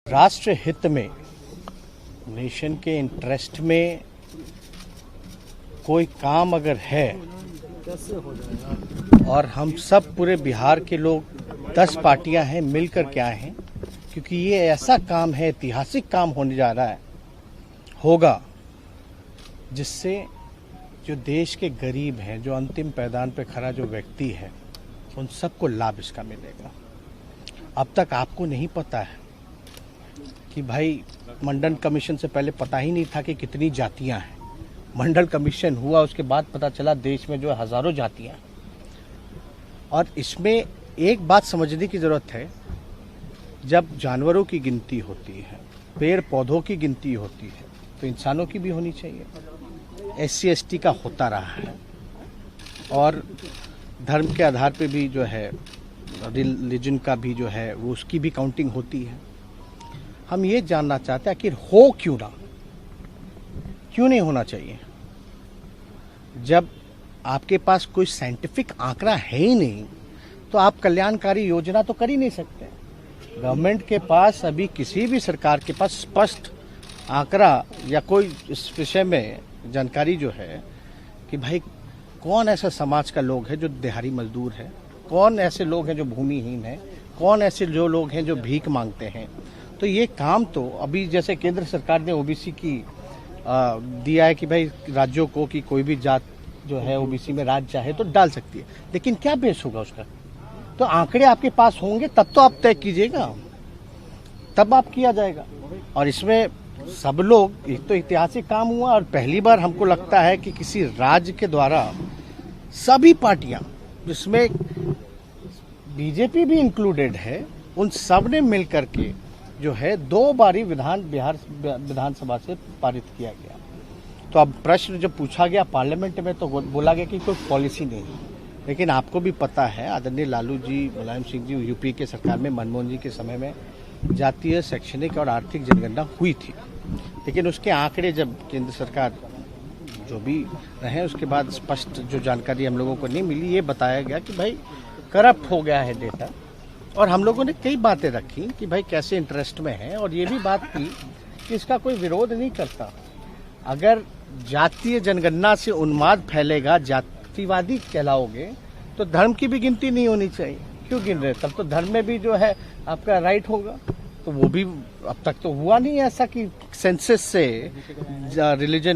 राष्ट्र हित में, नेशन के इंटरेस्ट में कोई काम अगर है और हम सब पूरे बिहार के लोग 10 पार्टियां हैं मिलकर के आए हैं, क्योंकि ये ऐसा काम है, ऐतिहासिक काम होने जा रहा है, होगा जिससे जो देश के गरीब हैं, जो अंतिम पैदान पे खड़ा जो व्यक्ति है, उन सबको लाभ इसका मिलेगा। अब तक आपको नहीं पता है कि भाई मंडल कमीशन से पहले पता ही नहीं था कि कितनी जातियां हैं। मंडल कमीशन हुआ, उसके बाद पता चला देश में जो है हजारों जातियां हैं। और इसमें एक बात समझने की जरूरत है, जब जानवरों की गिनती होती है, पेड़ पौधों की गिनती होती है, तो इंसानों की भी होनी चाहिए। SC ST का होता रहा है और धर्म के आधार पे भी जो है, रिलीजन का भी जो है वो उसकी भी काउंटिंग होती है। हम ये जानना चाहते हैं कि हो क्यों ना, क्यों नहीं होना चाहिए। जब आपके पास कोई साइंटिफिक आंकड़ा है ही नहीं, तो आप कल्याणकारी योजना तो कर ही नहीं सकते। गवर्नमेंट के पास अभी, किसी भी सरकार के पास स्पष्ट आंकड़ा या कोई इस विषय में जानकारी जो है कि भाई कौन ऐसा समाज का लोग है जो दिहाड़ी मजदूर है, कौन ऐसे लोग हैं जो भूमिहीन हैं, कौन ऐसे जो लोग हैं जो भीख मांगते हैं। तो ये काम तो अभी जैसे केंद्र सरकार ने OBC की दिया है कि भाई राज्यों को कि कोई भी जात जो है OBC में राज्य चाहे तो डाल सकती है, लेकिन क्या बेस होगा उसका? तो आंकड़े आपके पास होंगे तब तो आप तय कीजिएगा, तब आप किया जाएगा। और इसमें सब लोग, एक तो ऐतिहासिक काम हुआ और पहली बार हमको लगता है कि किसी राज्य के द्वारा सभी पार्टियां, जिसमें BJP भी इंक्लूडेड है, उन सब ने मिलकर के जो है 2 बारी बिहार विधानसभा से पारित किया गया। तो अब प्रश्न जब पूछा गया पार्लियामेंट में, तो बोला गया कि कोई पॉलिसी नहीं। लेकिन आपको भी पता है, आदरणीय लालू जी, मुलायम सिंह जी, UP के सरकार में, मनमोहन जी के समय में जातीय, शैक्षणिक और आर्थिक जनगणना हुई थी। लेकिन उसके आंकड़े जब केंद्र सरकार जो भी रहे, उसके बाद स्पष्ट जो जानकारी हम लोगों को नहीं मिली, ये बताया गया कि भाई करप्ट हो गया है डेटा। और हम लोगों ने कई बातें रखी कि भाई कैसे इंटरेस्ट में है, और ये भी बात की कि इसका कोई विरोध नहीं करता। अगर जातीय जनगणना से उन्माद फैलेगा, जातिवादी कहलाओगे, तो धर्म की भी गिनती नहीं होनी चाहिए। क्यों गिन रहे? तब तो धर्म में भी जो है आपका राइट होगा। तो वो भी अब तक तो हुआ नहीं ऐसा कि सेंसस से रिलीजन